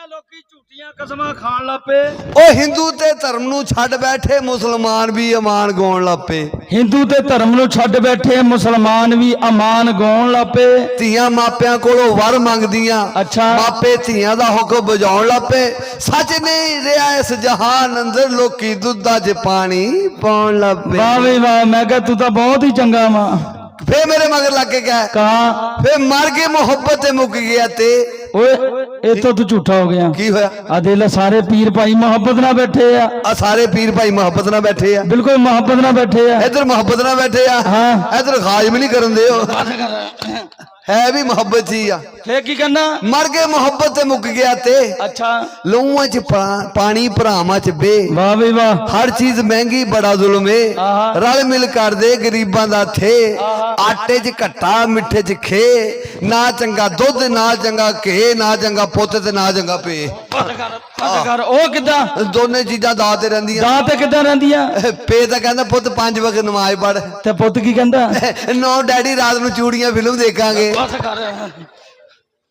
ਲੋਕੀ ਝੂਠੀਆਂ ਕਸਮਾਂ ਖਾਣ ਲੱਪੇ। ਉਹ ਹਿੰਦੂ ਤੇ ਧਰਮ ਨੂੰ ਛੱਡ ਬੈਠੇ ਮੁਸਲਮਾਨ ਵੀ ਅਮਾਨ ਗਾਉਣ ਲੱਪੇ। ਹਿੰਦੂ ਤੇ ਧਰਮ ਨੂੰ ਛੱਡ ਬੈਠੇ ਮੁਸਲਮਾਨ ਵੀ ਅਮਾਨ ਗਾਉਣ ਲੱਪੇ। ਧੀਆਂ ਮਾਪਿਆਂ ਕੋਲੋਂ ਵਰ ਮੰਗਦੀਆਂ, ਅੱਛਾ ਮਾਪੇ ਧੀਆਂ ਦਾ ਹੁਕਮ ਬਜਾਉਣ ਲੱਪੇ। ਸੱਚ ਨਹੀਂ ਰਿਹਾ ਇਸ ਜਹਾਨ ਅੰਦਰ, ਲੋਕੀ ਦੁੱਧਾਂ 'ਚ ਪਾਣੀ ਪਾਉਣ ਲੱਪੇ। ਵਾਹ ਵੀ ਵਾਹ, ਮੈਂ ਕਿਹਾ ਤੂੰ ਤਾਂ ਬਹੁਤ ਹੀ ਚੰਗਾ ਵਾ। ਫੇਰ ਮੇਰੇ ਮਗਰ ਲੱਗ ਕੇ ਗਿਆ ਕਹਾ ਫੇਰ ਮਰ ਕੇ ਮੁਹੱਬਤ ਤੇ ਮੁੱਕ ਗਿਆ। ਤੇ ਓਏ ਇਥੋਂ ਤੂੰ ਝੂਠਾ ਹੋ ਗਿਆ। ਕੀ ਹੋਇਆ? ਆ ਦੇਖ ਲੈ ਸਾਰੇ ਪੀਰ ਭਾਈ ਮੁਹੱਬਤ ਨਾਲ ਬੈਠੇ ਆ। ਸਾਰੇ ਪੀਰ ਭਾਈ ਮੁਹੱਬਤ ਨਾਲ ਬੈਠੇ ਆ, ਬਿਲਕੁਲ ਮੁਹੱਬਤ ਨਾਲ ਬੈਠੇ ਆ। ਇਧਰ ਮੁਹੱਬਤ ਨਾਲ ਬੈਠੇ ਆ, ਹਾਂ ਇਧਰ ਖਾਜ ਵੀ ਨਹੀਂ ਕਰਨ ਦੇ। ਹੈ ਵੀ ਮੁਹੱਬਤ ਹੀ ਆ। ਫੇਰ ਕੀ ਕਰਨਾ? ਮਰ ਕੇ ਮੁਹੱਬਤ ਤੇ ਮੁੱਕ ਗਿਆ। ਤੇ ਅੱਛਾ ਲਹੂਆਂ 'ਚ ਪਾਣੀ ਭਰਾਵਾਂ 'ਚ ਬੇ। ਵਾਹ ਵੀ ਵਾਹ, ਹਰ ਚੀਜ਼ ਮਹਿੰਗੀ ਬੜਾ ਜ਼ੁਲਮ ਏ। ਰਲ ਮਿਲ ਕਰਦੇ ਗਰੀਬਾਂ ਦਾ ਥੇ। ਆਟੇ 'ਚ ਘੱਟਾ ਮਿੱਠੇ 'ਚ ਖੇ। ਨਾ ਚੰਗਾ ਦੁੱਧ ਨਾ ਚੰਗਾ ਘੇ, ਨਾ ਚੰਗਾ ਪੁੱਤ ਤੇ ਨਾ ਚੰਗਾ ਪੇ। ਉਹ ਕਿੱਦਾਂ? ਦੋਨੇ ਚੀਜ਼ਾਂ ਦਾ ਤੇ ਰਹਿੰਦੀਆਂ। ਦਾ ਤੇ ਕਿੱਦਾਂ ਰਹਿੰਦੀਆਂ? ਪੇ ਤਾਂ ਕਹਿੰਦਾ ਪੁੱਤ 5 ਵਕਤ ਨਮਾਜ਼ ਪੜ। ਤੇ ਪੁੱਤ ਕੀ ਕਹਿੰਦਾ? ਨੋ ਡੈਡੀ ਰਾਤ ਨੂੰ ਚੂੜੀਆਂ ਫਿਲਮ ਦੇਖਾਂਗੇ।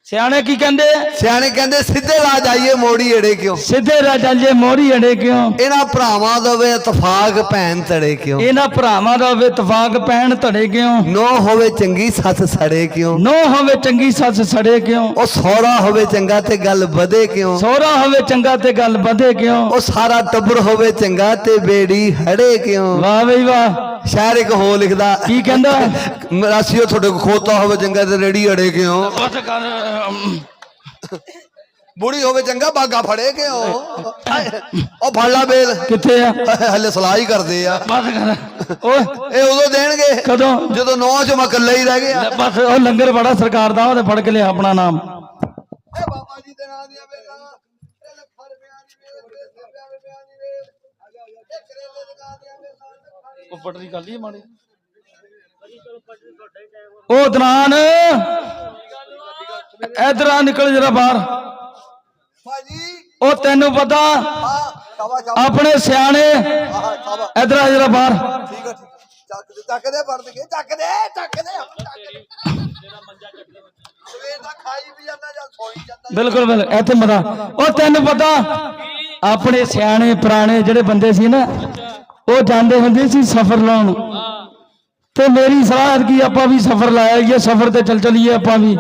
ਸਿਆਣੇ ਕੀ ਕਹਿੰਦੇ? ਸਿਆਣੇ ਕਹਿੰਦੇ ਸਿੱਧੇ ਰਾਹ ਜਾਈਏ ਮੋੜੀ ਏੜੇ ਕਿਉਂ। ਸਿੱਧੇ ਰਾਹ ਜਾਈਏ ਮੋਰੀ ਏੜੇ ਕਿਉਂ। ਇਹਨਾਂ ਭਰਾਵਾਂ ਦਾ ਵੇ ਇਤਫਾਕ ਭੈਣ ਤੜੇ ਕਿਉਂ। ਇਹਨਾਂ ਭਰਾਵਾਂ ਦਾ ਹੋਵੇ ਇਤਫਾਕ ਭੈਣ ਧੜੇ ਕਿਉਂ। ਨੋ ਹੋਵੇ ਚੰਗੀ ਸੱਸ ਸੜੇ ਕਿਉਂ। ਨੋ ਹੋਵੇ ਚੰਗੀ ਸੱਸ ਸੜੇ ਕਿਉਂ। ਉਹ ਸਹੁਰਾ ਹੋਵੇ ਚੰਗਾ ਤੇ ਗੱਲ ਵਧੇ ਕਿਉਂ। ਸਹੁਰਾ ਹੋਵੇ ਚੰਗਾ ਤੇ ਗੱਲ ਵਧੇ ਕਿਉਂ। ਉਹ ਸਾਰਾ ਟੱਬਰ ਹੋਵੇ ਚੰਗਾ ਤੇ ਬੇੜੀ ਹੜੇ ਕਿਉਂ। ਵਾਹ ਬਈ ਵਾਹ। ਸ਼ਾਇਰ ਇੱਕ ਹੋ ਲਿਖਦਾ, ਕੀ ਕਹਿੰਦਾ? ਮਰਾਸੀਓ ਤੁਹਾਡੇ ਕੋ ਖੋਤਾ ਹੋਵੇ ਚੰਗਾ ਤੇ ਰੇੜੀ ਅੜੇ ਕਿਉਂ। ਬੁੜੀ ਹੋਵੇ ਚੰਗਾ ਬਾਗਾ ਫੜੇ ਕਿਉਂ। ਉਹ ਫੜ ਲਾ ਬੇਲ ਕਿੱਥੇ ਆ? ਹਲੇ ਸਲਾਹ ਹੀ ਕਰਦੇ ਆ। ਓਏ ਇਹ ਉਦੋਂ ਦੇਣਗੇ ਕਦੋਂ? ਜਦੋਂ 9 'ਚ ਮੈਂ ਇਕੱਲਾ ਹੀ ਰਹਿ ਗਿਆ। ਬਸ ਉਹ ਲੰਗਰ ਬੜਾ ਸਰਕਾਰ ਦਾ, ਉਹਦੇ ਫੜ ਕੇ ਲਿਆ ਆਪਣਾ ਨਾਮ। ਬਾਬਾ ਜੀ ਦੇ ਨਾਂ ਦੀਆਂ ਬੇਲਾਂ ਲੱਖਾਂ ਰੁਪਿਆਂ ਦੀ ਵੇਲ, ਰੁਪਿਆਂ ਦੀ ਵੇਲ, ਕਰੇਲੇ ਦੇ ਨਾਂ ਦੀਆਂ ਬੇਲਾਂ। ਉਹ ਪਟਰੀ ਕਰ ਲਈ ਮਾੜੀ। ਉਹ ਦਨਾਨ ਇਧਰ ਆ, ਨਿਕਲ ਜਰਾ ਬਾਹਰ। ਭਾਜੀ ਉਹ ਤੈਨੂੰ ਪਤਾ ਆਪਣੇ ਸਿਆਣੇ ਇਧਰ ਆ ਜਰਾ ਬਾਹਰ। ਠੀਕ ਹੈ ਚੱਕ ਦੇ ਵਰਦ ਕੇ ਚੱਕ ਦੇ ਸਵੇਰ ਦਾ ਖਾਈ ਵੀ ਜਾਂਦਾ ਜਾਂ ਸੋਈ ਜਾਂਦਾ। ਬਿਲਕੁਲ ਬਿਲਕੁਲ ਇੱਥੇ ਮਦਾ। ਉਹ ਤੈਨੂੰ ਪਤਾ ਆਪਣੇ ਸਿਆਣੇ ਪੁਰਾਣੇ ਜਿਹੜੇ ਬੰਦੇ ਸੀ ਨਾ, ਉਹ ਜਾਂਦੇ ਹੁੰਦੇ ਸੀ ਸਫ਼ਰ ਲਾਉਣ। ਤੇ ਮੇਰੀ ਸਲਾਹ ਕੀ ਆਪਾਂ ਵੀ ਸਫ਼ਰ ਲਾਇਆ ਇਹ ਸਫ਼ਰ ਤੇ ਚੱਲ ਚਲੀਏ। ਆਪਾਂ ਵੀ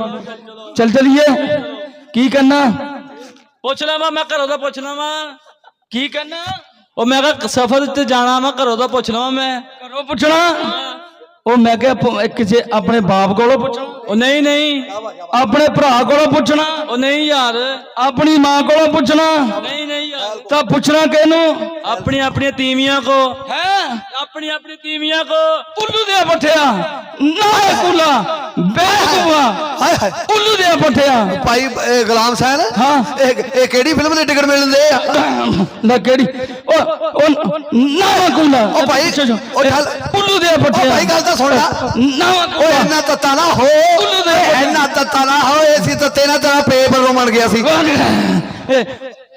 ਚੱਲ ਚਲੀਏ। ਕੀ ਕਰਨਾ? ਪੁੱਛ ਲਵਾਂ ਮੈਂ ਘਰੋਂ ਦਾ ਪੁੱਛ ਲਵਾਂ। ਕੀ ਕਰਨਾ? ਉਹ ਮੈਂ ਕਿਹਾ ਸਫ਼ਰ ਤੇ ਜਾਣਾ ਮੈਂ ਘਰੋਂ ਦਾ ਪੁੱਛ ਲਵਾਂ। ਮੈਂ ਘਰੋਂ ਪੁੱਛਣਾ? ਉਹ ਮੈਂ ਕਿਹਾ ਕਿਸੇ ਆਪਣੇ ਬਾਪ ਕੋਲੋਂ ਪੁੱਛਣਾ? ਉਹ ਨਹੀਂ ਨਹੀਂ। ਆਪਣੇ ਭਰਾ ਕੋਲੋਂ ਪੁੱਛਣਾ? ਉਹ ਨਹੀਂ ਯਾਰ। ਆਪਣੀ ਮਾਂ ਕੋਲੋਂ ਪੁੱਛਣਾ? ਨਹੀਂ ਨਹੀਂ ਯਾਰ। ਤਾਂ ਪੁੱਛਣਾ ਕਿਹਨੂੰ? ਆਪਣੀ ਆਪਣੀਆਂ ਤੀਵੀਆਂ ਕੋ। ਹੈ ਆਪਣੀ ਆਪਣੀ ਤੀਵੀਆਂ ਕੋ। ਉੱਲੂ ਦੇ ਪੱਠਿਆ ਨਾ ਕੁਲਾ ਬੇਕੂਆ। ਹਾਏ ਹਾਏ ਉੱਲੂ ਦੇ ਪੱਠਿਆ। ਭਾਈ ਗੁਲਾਮ ਸਾਹਿਬ ਹਾਂ ਇਹ ਕਿਹੜੀ ਫਿਲਮ ਦੇ ਟਿਕਟ ਮਿਲਦੇ ਆ? ਨਾ ਕਿਹੜੀ? ਉਹ ਨਾ ਕੁਲਾ। ਉਹ ਭਾਈ ਉਹ ਚੱਲ ਉੱਲੂ ਦੇ ਪੱਠਿਆ। ਭਾਈ ਗੱਲ ਤਾਂ ਸੁਣ ਲੈ। ਨਾ ਓਏ ਇੰਨਾ ਤੱਤਾ ਨਾ ਹੋ, ਇੰਨਾ ਤੱਤਾ ਨਾ ਹੋ। ਸੀ ਤਾਂ ਤੇਰਾ ਪੇਪਰ ਬਣ ਗਿਆ ਸੀ।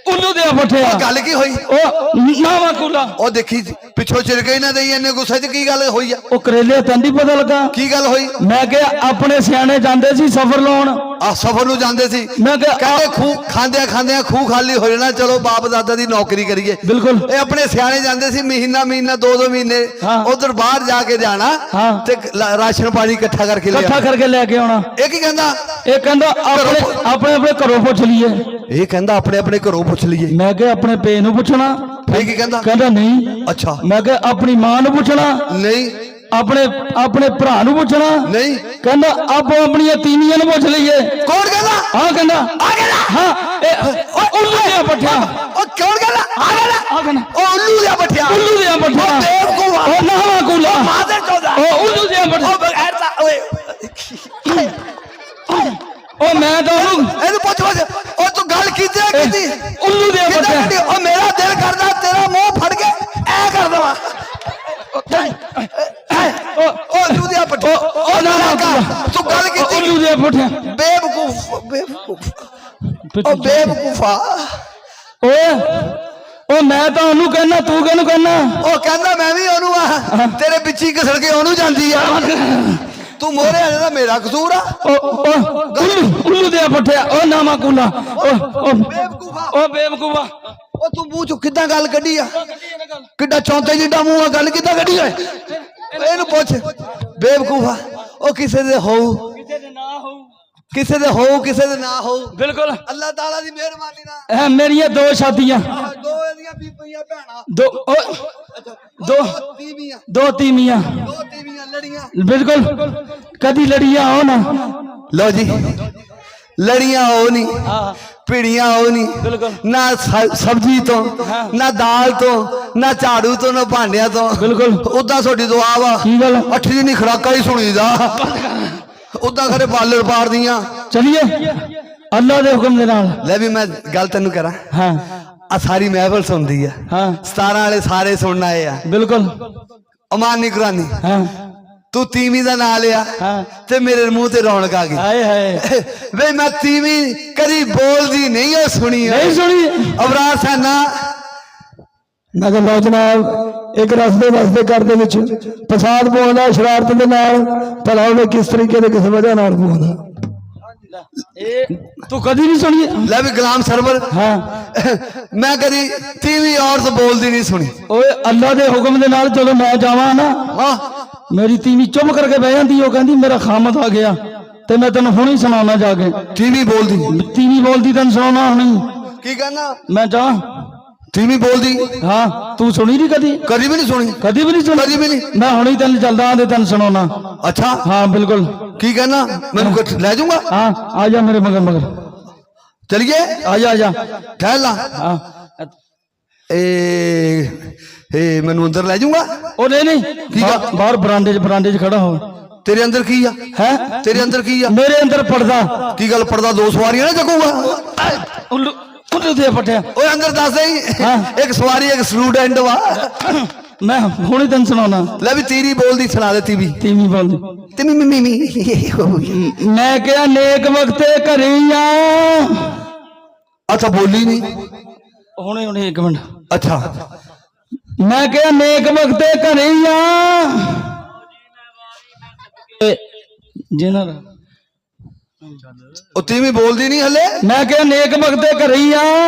ਉੱਲੂ ਦੇ ਪੱਠਿਆ। ਗੱਲ ਕੀ ਹੋਈ? ਉਹ ਨਾ ਕੁਲਾ। ਉਹ ਦੇਖੀ ਪਿੱਛੋਂ ਚਿਰਕੇ ਹੀ ਨਾ ਦੇਈ ਇੰਨੇ ਗੁੱਸੇ 'ਚ। ਕੀ ਗੱਲ ਹੋਈ ਆ? ਉਹ ਕਰੇਲੇ ਤੈਨੂੰ ਪਤਾ ਲੱਗਾ? ਕੀ ਗੱਲ ਹੋਈ? ਮੈਂ ਕਿਹਾ ਆਪਣੇ ਸਿਆਣੇ ਜਾਂਦੇ ਸੀ ਸਫ਼ਰ ਲਾਉਣ। ਆ ਸਫ਼ਰ ਨੂੰ ਜਾਂਦੇ ਸੀ। ਮੈਂ ਕਿਹਾ ਕਹਿੰਦੇ ਖੂਹ ਖਾਂਦਿਆਂ ਖੂਹ ਖਾਲੀ ਹੋ ਜਾਣਾ, ਚਲੋ ਬਾਪ ਦਾਦਾ ਦੀ ਨੌਕਰੀ ਕਰੀਏ। ਬਿਲਕੁਲ। ਇਹ ਆਪਣੇ ਸਿਆਣੇ ਜਾਂਦੇ ਸੀ ਮਹੀਨਾ 2 ਮਹੀਨੇ ਉਧਰ ਬਾਹਰ ਜਾ ਕੇ ਜਾਣਾ ਤੇ ਰਾਸ਼ਨ ਪਾਣੀ ਇਕੱਠਾ ਕਰਕੇ ਲੈ ਕੇ ਆਉਣਾ। ਇਹ ਕੀ ਕਹਿੰਦਾ? ਇਹ ਕਹਿੰਦਾ ਆਪਣੇ ਘਰੋਂ ਪੁੱਛ ਲਈਏ। ਇਹ ਕਹਿੰਦਾ ਆਪਣੇ ਘਰੋਂ ਪੁੱਛ ਲਈਏ। ਮੈਂ ਕਿਹਾ ਆਪਣੇ ਪੇ ਨੂੰ ਪੁੱਛਣਾ? ਇਹ ਕੀ ਕਹਿੰਦਾ? ਕਹਿੰਦਾ ਨਹੀਂ। ਅੱਛਾ। ਮੈਂ ਕਿਹਾ ਆਪਣੀ ਮਾਂ ਨੂੰ ਪੁੱਛਣਾ? ਨਹੀਂ। ਆਪਣੇ ਭਰਾ ਨੂੰ ਪੁੱਛਣਾ? ਨਹੀਂ। ਕਹਿੰਦਾ ਆਪੋ ਆਪਣੀਆਂ ਤੀਵੀਆਂ ਨੂੰ ਪੁੱਛ ਲਈਏ। ਕੌਣ ਕਹਿੰਦਾ? ਹਾਂ ਕਹਿੰਦਾ ਹਾਂ ਉੱਲੂ ਦੇ ਪੱਠਿਆ। ਉਹ ਕੌਣ ਕਹਿੰਦਾ? ਉਹ ਉੱਲੂ ਦੇ ਪੱਠਿਆ। ਉੱਲੂ ਦੇ ਪੱਠਿਆ। ਉਹ ਨਾ ਕੁਲਾ। ਉਹ ਉੱਲੂ ਦੇ ਪੱਠਿਆ। ਉਹ ਮੈਂ ਤਾਂ ਇਹਨੂੰ ਪੁੱਛ ਉਹ ਤੂੰ ਗੱਲ ਕੀਤੀ ਉੱਲੂ ਦੇ ਪੱਠਿਆ। ਉਹ ਮੇਰਾ ਦਿਲ ਕਰਦਾ ਤੇਰਾ ਮੂੰਹ ਫੜ ਕੇ ਐ ਕਰ ਦਵਾ। ਉਹ ਉੱਲੂ ਦੇ ਪੱਠਿਆ। ਉਹ ਨਾ ਤੂੰ ਗੱਲ ਕੀਤੀ ਉੱਲੂ ਦੇ ਪੱਠਿਆ। ਬੇਵਕੂਫ ਉਹ ਬੇਵਕੂਫਾ। ਉਹ ਮੈਂ ਤਾਂ ਉਹਨੂੰ ਕਹਿਣਾ, ਤੂੰ ਕਿਹਨੂੰ ਕਹਿਣਾ? ਉਹ ਕਹਿੰਦਾ ਮੈਂ ਵੀ ਉਹਨੂੰ ਆ। ਤੇਰੇ ਪਿੱਛੇ ਘਸੜ ਕੇ ਉਹਨੂੰ ਜਾਂਦੀ ਆ। ਤੂੰ ਮੋਰੇ ਆ ਜਾਂਦਾ ਮੇਰਾ ਕਸੂਰ ਆ ਉੱਲੂ ਦੇ ਪੱਠਿਆ ਉਹ ਨਾਮਾ ਕੁਲਾ ਬੇਵਕੂਫਾ ਉਹ ਬੇਵਕੂਫਾ ਉਹ ਤੂੰ ਮੂੰਹ ਚੋਂ ਕਿੱਦਾਂ ਗੱਲ ਕੱਢੀ ਆ ਕਿੱਡਾ ਚੌਂਤੇ ਜਿੱਡਾ ਮੂੰਹ ਆ ਗੱਲ ਕਿੱਦਾਂ ਕੱਢੀ ਓਏ ਇਹਨੂੰ ਪੁੱਛ ਬੇਵਕੂਫਾ ਉਹ ਕਿਸੇ ਦੇ ਹੋਊ ਕਿਸੇ ਦੇ ਨਾ ਹੋਊ ਕਿਸੇ ਦੇ ਹੋਊ ਕਿਸੇ ਦੇ ਨਾ ਹੋਊ ਬਿਲਕੁਲ ਅੱਲਾਹ ਤਾਲਾ ਦੀ ਮਿਹਰਬਾਨੀ ਨਾਲ ਇਹ ਮੇਰੀਆਂ ਦੋ ਸ਼ਾਦੀਆਂ ਦੋ ਇਹਦੀਆਂ ਬੀਬੀਆਂ ਭੈਣਾਂ ਦੋ ਤੀਵੀਆਂ ਦੋ ਤੀਵੀਆਂ ਲੜੀਆਂ ਬਿਲਕੁਲ ਕਦੀ ਲੜੀਆਂ ਹੋ ਨਾ ਲਓ ਜੀ ਲੜੀਆਂ ਹੋ ਨਹੀਂ ਭਿੜੀਆਂ ਹੋ ਨਹੀਂ ਬਿਲਕੁਲ ਨਾ ਸਬਜ਼ੀ ਤੋਂ ਨਾ ਦਾਲ ਤੋਂ ਨਾ ਝਾੜੂ ਤੋਂ ਨਾ ਭਾਂਡਿਆਂ ਤੋਂ ਬਿਲਕੁਲ ਉਦਾਂ ਤੁਹਾਡੀ ਦੁਆ ਵਾ ਕੀ ਗੱਲ ਅੱਠੀ ਨਹੀਂ ਖੁਰਾਕਾਂ ਹੀ ਸੁਣੀਦਾ ਉਦਾਂ ਖਰੇ ਬਾਲਰ ਪਾੜਦੀਆਂ ਚਲਿਏ ਅੱਲਾ ਦੇ ਹੁਕਮ ਦੇ ਨਾਲ ਲੈ ਵੀ ਮੈਂ ਗੱਲ ਤੈਨੂੰ ਕਰਾਂ ਹਾਂ ਆ ਸਾਰੀ ਮਹਿਫਲ ਸੁਣਦੀ ਆ ਹਾਂ 17 ਵਾਲੇ ਸਾਰੇ ਸੁਣਨ ਆਏ ਆ ਬਿਲਕੁਲ ਅਮਾਨ ਨਿਕਰਾਨੀ ਹਾਂ ਤੂੰ ਤੀਵੀਂ ਦਾ ਨਾਂ ਲਿਆ ਹਾਂ ਤੇ ਮੇਰੇ ਮੂੰਹ ਤੇ ਰੌਣਕ ਆ ਗਈ ਹਾਏ ਹਾਏ ਵੇ ਮੈਂ ਤੀਵੀਂ ਕਦੀ ਬੋਲਦੀ ਨਹੀਂ ਉਹ ਸੁਣੀ ਨਹੀਂ ਸੁਣੀ ਅਬਰਾਰ ਸਾਨਾ ਮੈਂ ਕਿਹਾ ਜਨਾਬ ਇੱਕ ਰਸਤੇ ਘਰ ਦੇ ਵਿੱਚ ਫਸਾਦ ਪਾਉਂਦਾ ਸ਼ਰਾਰਤ ਦੇ ਨਾਲ ਭਲਾ ਉਹਨੇ ਕਿਸ ਤਰੀਕੇ ਦੇ ਕਿਸ ਵਜ੍ਹਾ ਨਾਲ ਪਾਉਂਦਾ ਇਹ ਤੂੰ ਕਦੀ ਨਹੀਂ ਸੁਣੀ ਲੈ ਵੀ ਗੁਲਾਮ ਸਰਵਰ ਹਾਂ ਮੈਂ ਕਦੀ ਤੀਵੀਂ ਔਰਤ ਬੋਲਦੀ ਨਹੀਂ ਸੁਣੀ ਓਏ ਅੱਲਾ ਦੇ ਹੁਕਮ ਦੇ ਨਾਲ ਜਦੋਂ ਮੈਂ ਜਾਵਾਂ ਨਾ ਹਾਂ ਮੇਰੀ ਤੀਵੀਂ ਚੁੱਪ ਕਰਕੇ ਬਹਿ ਜਾਂਦੀ ਉਹ ਕਹਿੰਦੀ ਮੇਰਾ ਖਾਮਦ ਆ ਗਿਆ ਤੇ ਮੈਂ ਤੈਨੂੰ ਹੁਣੇ ਸੁਣਾਉਣਾ ਜਾ ਕੇ ਤੀਵੀਂ ਬੋਲਦੀ ਤੀਵੀਂ ਬੋਲਦੀ ਤੈਨੂੰ ਸੁਣਾਉਣਾ ਹੁਣੇ ਕੀ ਕਹਿਣਾ ਮੈਂ ਜਾ ਤੀਵੀਂ ਬੋਲਦੀ ਹਾਂ ਤੂੰ ਸੁਣੀ ਨਹੀਂ ਕਦੀ ਕਦੀ ਵੀ ਨਹੀਂ ਸੁਣੀ ਕਦੀ ਵੀ ਨਹੀਂ ਸੁਣੀ ਕਦੀ ਵੀ ਨਹੀਂ ਮੈਂ ਹੁਣੇ ਤੈਨੂੰ ਚੱਲਦਾ ਤੇ ਤੈਨੂੰ ਸੁਣਾਉਣਾ ਅੱਛਾ ਹਾਂ ਬਿਲਕੁਲ ਕੀ ਕਹਿਣਾ ਮੈਨੂੰ ਲੈ ਜਾਊਂਗਾ ਹਾਂ ਆ ਜਾ ਮੇਰੇ ਮਗਰ ਮਗਰ ਚਲਿਏ ਆ ਜਾ ਠਹਿਰ ਲਾ ਹਾਂ ਇਹ ਮੈਨੂੰ ਅੰਦਰ ਲੈ ਜਾਊਂਗਾ ਉਹ ਨਹੀਂ ਬਾਹਰ ਬਰਾਂਡੇ 'ਚ ਖੜਾ ਹੋ ਤੇਰੇ ਅੰਦਰ ਕੀ ਆ ਹੈ ਤੇਰੇ ਅੰਦਰ ਕੀ ਆ ਮੇਰੇ ਅੰਦਰ ਪੜਦਾ ਕੀ ਗੱਲ ਪਰਦਾ ਦੋ ਸਵਾਰੀਆਂ ਨਾ ਚੱਕੂਗਾ ਉੱਲੂ ਦੇ ਪਟਿਆ ਓਏ ਅੰਦਰ ਦੱਸ ਦੇ ਇੱਕ ਸਵਾਰੀ ਇੱਕ ਸਟੂਡੈਂਟ ਵਾ ਮੈਂ ਹੁਣੇ ਤੈਨੂੰ ਸੁਣਾਉਣਾ ਲੈ ਵੀ ਤੇਰੀ ਬੋਲਦੀ ਸੁਣਾ ਦੇ ਤੀਵੀਂ ਤੀਵੀਂ ਬੋਲਦੀ ਤੇ ਮੀ ਮੈਂ ਕਿਹਾ ਨੇਕ ਵਕਤੇ ਘਰੇ ਆ ਅੱਛਾ ਬੋਲੀ ਨਹੀਂ ਹੁਣੇ ਇੱਕ ਮਿੰਟ ਅੱਛਾ ਮੈਂ ਕਿਹਾ ਨੇਕ ਵਕਤੇ ਘਰੇ ਆ ਜਿਨ੍ਹਾਂ ਦਾ ਉਹ ਤੀਵੀਂ ਬੋਲਦੀ ਨਹੀਂ ਹਲੇ ਮੈਂ ਕਿਹਾ ਨੇਕ ਵਕਤੇ ਘਰੇ ਆ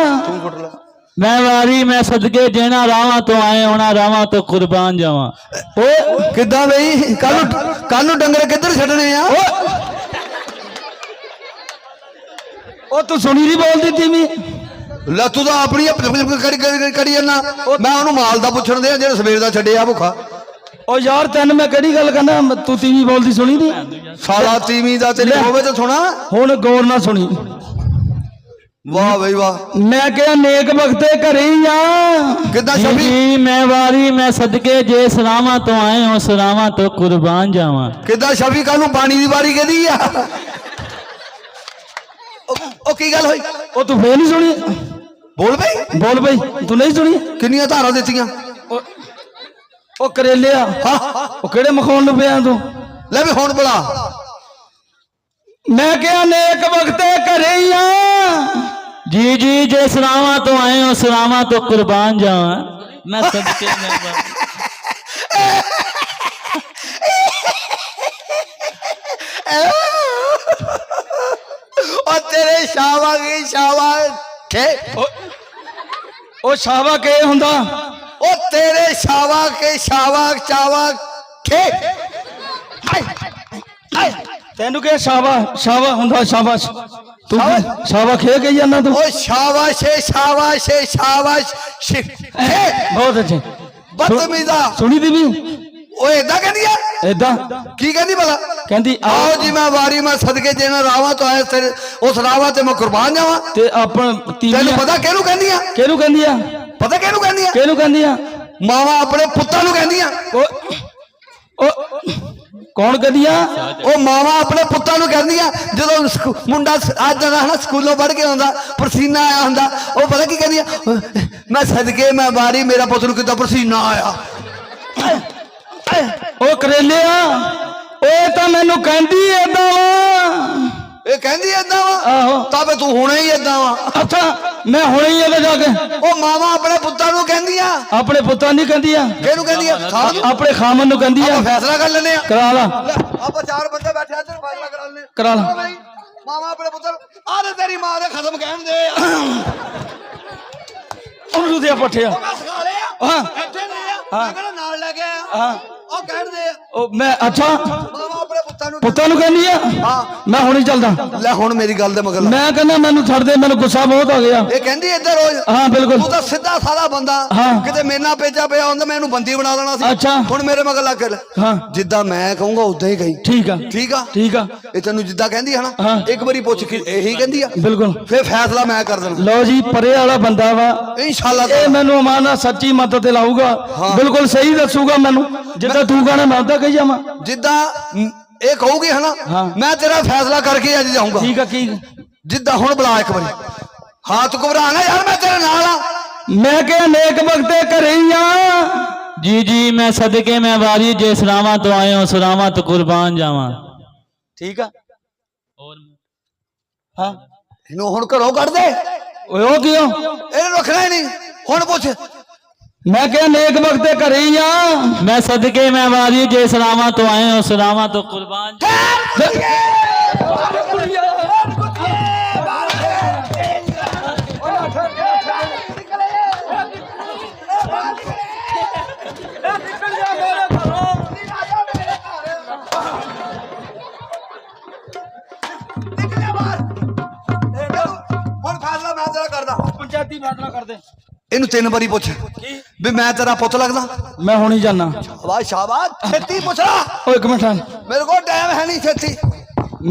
ਤੂੰ ਫੁੱਟ ਲੈ ਮੈਂ ਵਾਰੀ ਮੈਂ ਸਦਕੇ ਜਿਹਨਾਂ ਰਾਵਾਂ ਤੋਂ ਆਏ ਉਹਨਾਂ ਰਾਵਾਂ ਤੋਂ ਕੁਰਬਾਨ ਜਾਵਾਂ ਓਏ ਕਿੱਦਾਂ ਬਈ ਕੱਲ ਨੂੰ ਡੰਗਰ ਕਿੱਧਰ ਛੱਡਣੇ ਆ ਉਹ ਤੂੰ ਸੁਣੀ ਨਹੀਂ ਬੋਲਦੀ ਤੀਵੀਂ ਲੈ ਤੂੰ ਤਾਂ ਆਪਣੀ ਕਰੀ ਜਾਂਦਾ ਮੈਂ ਉਹਨੂੰ ਮਾਲ ਦਾ ਪੁੱਛਣ ਦੇ ਜਿਹੜਾ ਸਵੇਰ ਦਾ ਛੱਡਿਆ ਭੁੱਖਾ ਉਹ ਯਾਰ ਤੈਨੂੰ ਮੈਂ ਕਿਹੜੀ ਗੱਲ ਕਹਿੰਦਾ ਤੂੰ ਤੀਵੀਂ ਬੋਲਦੀ ਸੁਣੀ ਨਹੀਂ ਸਾਲਾ ਤੀਵੀਂ ਦਾ ਤੇਰੀ ਹੋਵੇ ਤਾਂ ਸੁਣਾ ਹੁਣ ਗੌਰ ਨਾਲ ਸੁਣੀ ਵਾਹ ਬਈ ਵਾਹ ਮੈਂ ਕਿਹਾ ਨੇਕ ਵਕਤੇ ਘਰੇ ਆ ਕਿੱਦਾਂ ਸ਼ਬੀ ਜੀ ਮੈਂ ਵਾਰੀ ਮੈਂ ਸਦਕੇ ਜੇ ਸਲਾਮਾਂ ਤੋਂ ਆਏ ਹਾਂ ਸਲਾਮਾਂ ਤੋਂ ਕੁਰਬਾਨ ਜਾਵਾਂ ਕਿੱਦਾਂ ਸ਼ਬੀ ਕੱਲ ਨੂੰ ਪਾਣੀ ਦੀ ਵਾਰੀ ਕਿਹਦੀ ਆ ਉਹ ਕੀ ਗੱਲ ਹੋਈ ਉਹ ਤੂੰ ਫੇਰ ਨਹੀਂ ਸੁਣੀ ਬੋਲ ਬਈ ਤੂੰ ਨਹੀਂ ਸੁਣੀ ਕਿੰਨੀਆਂ ਧਾਰਾਂ ਦਿੱਤੀਆਂ ਉਹ ਕਰੇਲਿਆ ਉਹ ਕਿਹੜੇ ਮਖੌਲ ਨੂੰ ਪਿਆ ਤੂੰ ਲੈ ਵੀ ਹੁਣ ਬੁਲਾ ਮੈਂ ਕਿਹਾ ਨੇਕ ਵਕਤੇ ਘਰੇ ਆ ਜੀ ਜੀ ਜੇ ਸਲਾਮਾਂ ਤੋਂ ਆਏ ਹੋ ਸਲਾਮਾਂ ਤੋਂ ਕੁਰਬਾਨ ਜਾਵਾਂ ਮੈਂ ਸਦਕੇ ਉਹ ਤੇਰੇ ਸ਼ਾਵਾ ਕੀ ਸ਼ਾਵਾ ਕੇ ਉਹ ਸ਼ਾਵਾ ਕੇ ਹੁੰਦਾ ਉਹ ਤੇਰੇ ਸ਼ਾਵਾ ਕੇ ਸ਼ਾਵਾ ਚਾਵਾ ਕੇ ਤੈਨੂੰ ਕਿਹਾ ਸ਼ਾਵਾ ਹੁੰਦਾ ਸ਼ਾਬਾਸ਼ ਤੂੰ ਸ਼ਾਵਾ ਖੇ ਗਈ ਜਾਂਦਾ ਤੂੰ ਉਹ ਸ਼ਾਬਾਸ਼ ਸ਼ਾਬਾਸ਼ ਸ਼ਾਬਾਸ਼ ਬਹੁਤ ਅੱਛੇ ਬਦਤਮੀਜ਼ਾ ਸੁਣੀ ਦੀ ਵੀ ਓਏ ਏਦਾਂ ਕਹਿੰਦੀ ਆ ਏਦਾਂ ਕੀ ਕਹਿੰਦੀ ਭਲਾ ਕਹਿੰਦੀ ਆਓ ਜੀ ਮੈਂ ਵਾਰੀ ਮੈਂ ਸਦਕੇ ਜਿਹਨਾਂ ਰਾਵਾਂ ਤੋਂ ਆਇਆ ਤੇਰੇ ਉਸ ਰਾਵਾਂ ਤੇ ਮੈਂ ਕੁਰਬਾਨ ਜਾਵਾਂ ਤੇ ਆਪਣ ਤੈਨੂੰ ਪਤਾ ਕਿਹਨੂੰ ਕਹਿੰਦੀਆਂ ਕਿਹਨੂੰ ਕਹਿੰਦੀ ਆ ਪਤਾ ਕਿਹਨੂੰ ਕਹਿੰਦੀਆਂ ਕਿਹਨੂੰ ਕਹਿੰਦੀ ਆ ਮਾਵਾਂ ਆਪਣੇ ਪੁੱਤਾਂ ਨੂੰ ਕਹਿੰਦੀਆਂ ਉਹ ਕੌਣ ਕਹਿੰਦੀ ਆ ਉਹ ਮਾਵਾਂ ਆਪਣੇ ਪੁੱਤਾਂ ਨੂੰ ਕਹਿੰਦੀਆਂ ਜਦੋਂ ਮੁੰਡਾ ਅੱਜ ਦਾ ਹਨਾ ਸਕੂਲੋਂ ਪੜ੍ਹ ਕੇ ਆਉਂਦਾ ਪਰਸੀਨਾ ਆਇਆ ਹੁੰਦਾ ਉਹ ਪਤਾ ਕੀ ਕਹਿੰਦੀਆਂ ਮੈਂ ਸਦਕੇ ਮੈਂ ਵਾਰੀ ਮੇਰਾ ਪੁੱਤ ਨੂੰ ਕਿੱਦਾਂ ਪਰਸੀਨਾ ਆਇਆ ਉਹ ਕਰੇਲਿਆ ਉਹ ਤਾਂ ਮੈਨੂੰ ਕਹਿੰਦੀ ਏਦਾਂ ਵਾ ਇਹ ਕਹਿੰਦੀ ਏਦਾਂ ਵਾ ਆਹੋ ਤਾਂ ਫੇ ਤੂੰ ਹੁਣੇ ਹੀ ਏਦਾਂ ਵਾ ਅੱਛਾ ਮੈਂ ਹੁਣੇ ਹੀ ਇਹਦੇ ਜਾ ਕੇ ਉਹ ਮਾਵਾਂ ਆਪਣੇ ਪੁੱਤਾਂ ਨੂੰ ਕਹਿੰਦੀਆਂ ਆਪਣੇ ਪੁੱਤਾਂ ਨਹੀਂ ਕਹਿੰਦੀਆਂ ਕਿਹਨੂੰ ਕਹਿੰਦੀਆਂ ਸਾਧ ਨੂੰ ਆਪਣੇ ਖਾਮਨ ਨੂੰ ਕਹਿੰਦੀ ਆ ਫੈਸਲਾ ਕਰ ਲੈਨੇ ਆ ਕਰਾ ਲਾ ਆਪਾਂ ਚਾਰ ਬੰਦੇ ਬੈਠੇ ਆ ਤੇ ਫੈਸਲਾ ਕਰਾ ਲੈਨੇ ਕਰਾ ਲਾ ਮਾਵਾਂ ਆਪਣੇ ਪੁੱਤਰ ਆਰੇ ਤੇਰੀ ਮਾਂ ਦੇ ਖਤਮ ਕਹਿੰਦੇ ਆ ਉਹਨੂੰ ਦੇ ਪੱਠਿਆ ਮੈਂ ਸਿਖਾ ਲਿਆ ਹਾਂ ਇੱਥੇ ਨੇ ਆ ਮੈਂ ਕਹਿੰਦਾ ਨਾਲ ਲੈ ਕੇ ਆਇਆ ਹਾਂ ਉਹ ਕਹਿੰਦੇ ਆ ਉਹ ਮੈਂ ਅੱਛਾ ਮਾਵਾਂ ਆਪਣੇ ਪੁੱਤਾਂ ਨੂੰ ਕਹਿੰਦੀ ਆ ਹਾਂ ਮੈਂ ਹੁਣੇ ਚੱਲਦਾ ਲੈ ਹੁਣ ਮੇਰੀ ਗੱਲ ਦੇ ਮਗਰ ਮੈਂ ਕਹਿੰਦਾ ਮੈਨੂੰ ਛੱਡ ਦੇ ਮੈਨੂੰ ਗੁੱਸਾ ਬਹੁਤ ਆ ਗਿਆ ਇਹ ਕਹਿੰਦੀ ਇੱਧਰ ਰੋਜ਼ ਹਾਂ ਬਿਲਕੁਲ ਤੂੰ ਤਾਂ ਸਿੱਧਾ ਸਾਦਾ ਬੰਦਾ ਹਾਂ। ਕਿਤੇ ਮੇਰੇ ਨਾਲ ਪੇਚਾ ਪਿਆ ਹੁੰਦਾ ਮੈਂ ਇਹਨੂੰ ਬੰਦੀ ਬਣਾ ਲੈਣਾ ਸੀ ਅੱਛਾ। ਹੁਣ ਮੇਰੇ ਮਗਰ ਲੱਗ ਕੇ ਹਾਂ ਜਿੱਦਾਂ ਮੈਂ ਕਹੂੰਗਾ ਉਦਾਂ ਹੀ ਕਹੀ ਠੀਕ ਆ ਠੀਕ ਆ ਠੀਕ ਆ ਇਹ ਤੈਨੂੰ ਜਿੱਦਾਂ ਕਹਿੰਦੀ ਹੈ ਹਾਂ। ਨਾ ਇੱਕ ਵਾਰੀ ਪੁੱਛ ਕੇ ਇਹੀ ਕਹਿੰਦੀ ਆ ਬਿਲਕੁਲ ਫੇਰ ਫੈਸਲਾ ਮੈਂ ਕਰ ਦੇਣਾ ਲਓ ਜੀ ਪਰੇ ਵਾਲਾ ਬੰਦਾ ਵਾ ਇਨਸ਼ਾਅੱਲਾ ਇਹ ਮੈਨੂੰ ਅਮਾਨਾ ਸੱਚੀ ਮੱਤ ਤੇ ਲਾਊਗਾ ਬਿਲਕੁਲ ਸਹੀ ਦੱਸੂਗਾ ਮੈਨੂੰ ਜਿੱਦਾਂ ਤੂੰ ਕਹਣਾ ਮੈਂ ਉਦਾਂ ਕਹੀ ਜਾਵਾਂ ਜਿੱਦਾਂ ਇਹ ਕਹੂਗੀ ਹਨਾ ਹਾਂ। ਮੈਂ ਤੇਰਾ ਫੈਸਲਾ ਕਰਕੇ ਅੱਜ ਜਾਊਂਗਾ ਠੀਕ ਆ ਕੀ ਜਿੱਦਾਂ ਹੁਣ ਬੁਲਾ ਇੱਕ ਵਾਰੀ ਹਾਂ ਤੂੰ ਘਬਰਾ ਨਾ ਯਾਰ ਮੈਂ ਤੇਰੇ ਨਾਲ ਆ ਮੈਂ ਕਿਹਾ ਨੇਕ ਵਕਤੇ ਘਰੇ ਹੀ ਆ जी जी मैं सदके में वारी जे सलामा तो आए हो सलामा तो कुर्बान जावा ਠੀਕ ਆ ਹਾਂ ਇਹਨੂੰ ਹੁਣ ਘਰੋਂ ਕੱਢ ਦੇ ਓਏ ਉਹ ਕਿਉਂ ਇਹਨੂੰ ਰੱਖਣਾ ਹੀ ਨਹੀਂ ਹੁਣ ਪੁੱਛ ਮੈਂ ਕਿਹਾ ਨੇਕ ਵਕਤੇ ਘਰੇ ਹੀ ਆ मैं सदके में वारी जे सलामा तो आए हो सलामा तो कुर्बान ਹੁਣ ਫੈਸਲਾ ਮੈਂ ਤੇਰਾ ਕਰਦਾ ਪੰਚਾਇਤੀ ਫੈਸਲਾ ਕਰਦੇ ਇਹਨੂੰ 3 ਵਾਰੀ ਪੁੱਛ ਵੀ ਮੈਂ ਤੇਰਾ ਪੁੱਤ ਲੱਗਦਾ ਮੈਂ ਹੁਣੀ ਜਾਣਾ ਸ਼ਾਬਾਸ਼ ਸ਼ਾਬਾਸ਼ ਛੇਤੀ ਪੁੱਛ ਲਾ ਓਏ ਇੱਕ ਮਿੰਟ ਮੇਰੇ ਕੋਲ ਟਾਈਮ ਹੈ ਨਹੀਂ ਛੇਤੀ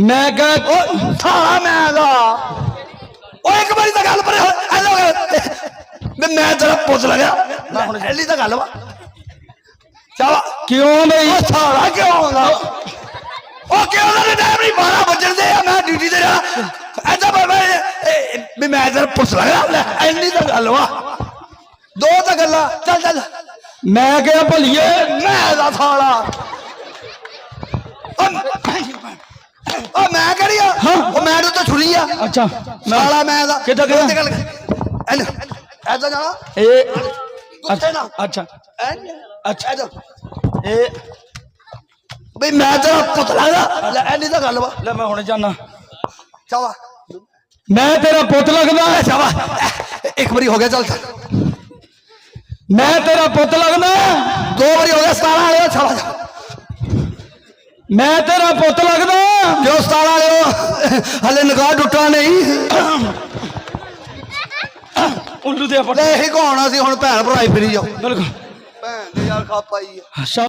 ਮੈਂ ਕਿਹਾ ਸਾਲਾ ਮੈਂ ਦਾ ਓਏ ਇੱਕ ਵਾਰੀ ਤਾਂ ਗੱਲ ਪਰ ਹੈਲੋ ਵੀ ਮੈਂ ਤੇਰਾ ਪੁੱਤ ਲੱਗਿਆ ਮੈਂ ਹੁਣ ਐਲੀ ਤਾਂ ਗੱਲ ਵਾ ਚਲ ਕਿਉਂ ਬਈ ਉਹ ਸਾਲਾ ਕਿਉਂ ਆਉਂਦਾ ਉਹ ਕਿਉਂ ਨਾ ਟਾਈਮ ਨਹੀਂ 12 ਵਜਣ ਦੇ ਆ ਮੈਂ ਡਿਊਟੀ ਤੇ ਜਾਣਾ ਐਦਾਂ ਵੀ ਮੈਂ ਤੇਰਾ ਪੁੱਤ ਲੱਗਿਆ ਐਲੀ ਤਾਂ ਗੱਲ ਵਾ ਦੋ ਤਾਂ ਗੱਲਾਂ ਚੱਲ ਚੱਲ ਮੈਂ ਕਿਹਾ ਭਲੀਏ ਮੈਂ ਦਾ ਸਾਲਾ ਉਹ ਮੈਂ ਕਿਹੜੀ ਆ ਉਹ ਮੈਨੂੰ ਤਾਂ ਛੁਰੀ ਆ ਅੱਛਾ ਸਾਲਾ ਮੈਂ ਦਾ ਕਿੱਦਾਂ ਗਿਆ? ਐਦਾਂ ਜਾਣਾ ਇਹ ਗੁੱਸੇ ਨਾ ਅੱਛਾ ਅੱਛਾ ਇਹ ਬਈ ਮੈਂ ਤੇਰਾ ਪੁੱਤ ਲੱਗਦਾ ਲੈ ਐਨੀ ਤਾਂ ਗੱਲ ਵਾ ਲੈ ਮੈਂ ਹੁਣੇ ਜਾਣਾ ਚਾਵਾ ਮੈਂ ਤੇਰਾ ਪੁੱਤ ਲੱਗਦਾ ਚਾਵਾ ਇੱਕ ਵਾਰੀ ਹੋ ਗਿਆ ਚੱਲ ਮੈਂ ਤੇਰਾ ਪੁੱਤ ਲੱਗਦਾ 2 ਵਾਰੀ ਹੋ ਗਿਆ 17 ਵਾਲੇ ਚਾਵਾ ਮੈਂ ਤੇਰਾ ਪੁੱਤ ਲੱਗਦਾ ਜੋ 17 ਵਾਲੇ ਹਲੇ ਨਿਕਾਹ ਟੁੱਟਾ ਨਹੀਂ ਉੱਲੂ ਦੇ ਲੈ ਇਹੀ ਕਹਾਉਣਾ ਸੀ ਹੁਣ ਭੈਣ ਭਰਾਈ ਫਿਰੀ ਜਾਓ ਬਿਲਕੁਲ ਭੈਣ ਦੇ ਯਾਰ ਖਾਪਾਈ ਆ ਅੱਛਾ